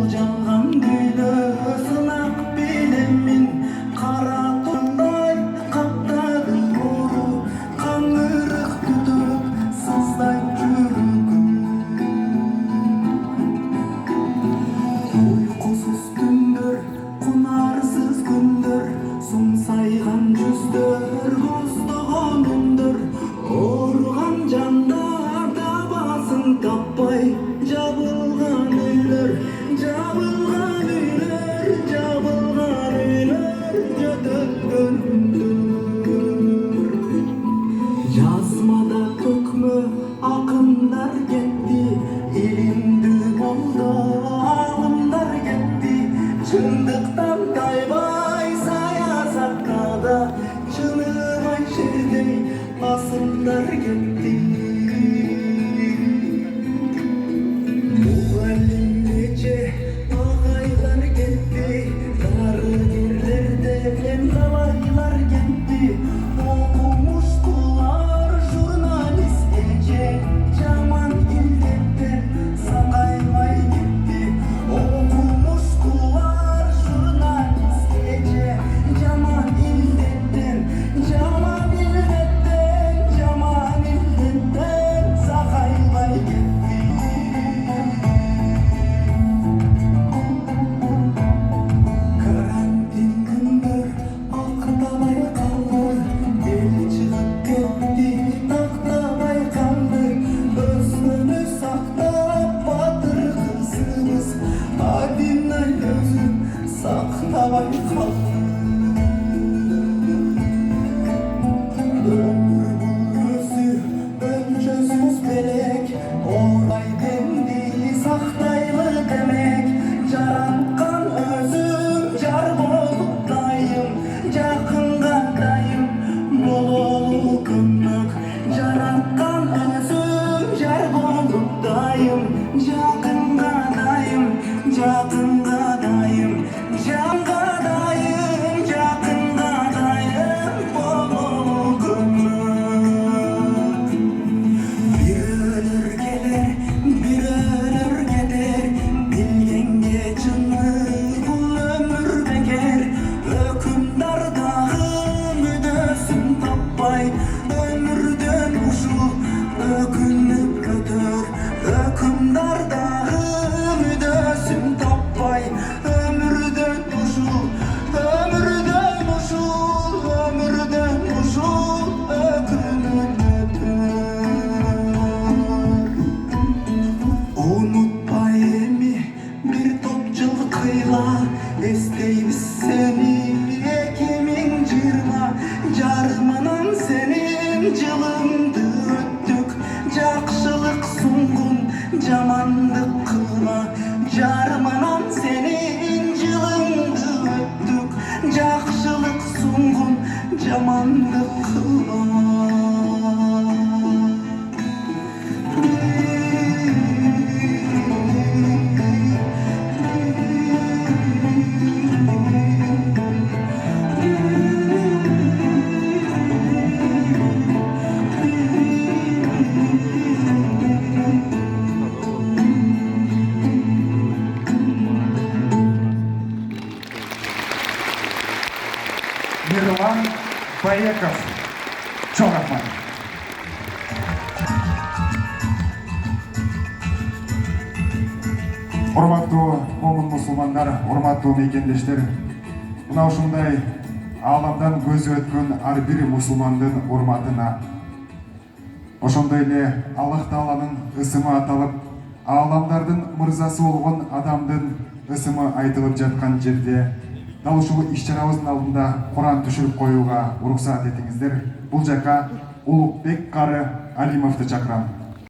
жалған күйлі сынақ билемін қара тондай қаптады ұру қаңырық түтіп сыздай жүрегім ұйқысыз түндер құнарсыз күндер сумсайған жүздер көздеген үндер ұрған жандарда басын таппай жабылған үйлер жөтелген үндер жазмада төкмө ақындар кетті елімді болды алымдар кетті шындықтан тайбай саясатқа да жынымай жердей басымдар кетті мұғалімдерше ағайлар кетті дәрігерлерден қалайлар кетті оқымыштылар журналист еже жаман елдеттен саңғайлай кетті оқымыштылар журналист еже жаман елдеттен саңғайлай кетті карантин күндер ақтабай қалды ел шығып кетті тақтабай қалды өзгені сақтап батыр қызымыз Мадинай өзін сақтабай қалды өмір бұл өзі өлшеусіз белек орай демді сақтайлы демек жаратқан өзім жар болып дайым жақынға дайым мололу көмек жаратқан өзім жар болып дайым жақынға дайым жақынға дайым жанға дайым жақынға дайым мололу көмек бір өлür келер бір өлür кетер білгенге жыны бұл өмір бекер өкімдардағы мүддесін таппай өмірден ұшу өкініп өтер өкімдардағы мүддесін таппай өмірден ұшу өмірден ұшу өкініп өтер ұмытпай эми бір топ жыл қыйла естейбіз сені 2020 жарымынан сенен жылыңды өттік жақшылық сұңғын жамандық қылма жарымынан сенен жылыңды өттік жақшылық сұңғын жамандық қылма Ерлан Баеков. Çok rahmat. Урматтуу момун мусулмандар, урматтуу мекендештер, мына ушундай ааламдан көзү өткөн ар бир мусулмандын урматына ошондой эле Аллах Тааланын ысымы аталып, ааламдардын мырзасы болгон адамдын ысымы айтылып жаткан жерде дал ушул иш-чарабыздын алдында Куран түшүрүп коюуга уруксаат этиңиздер. Бул жака Улукбек кары Алимовду чакырам.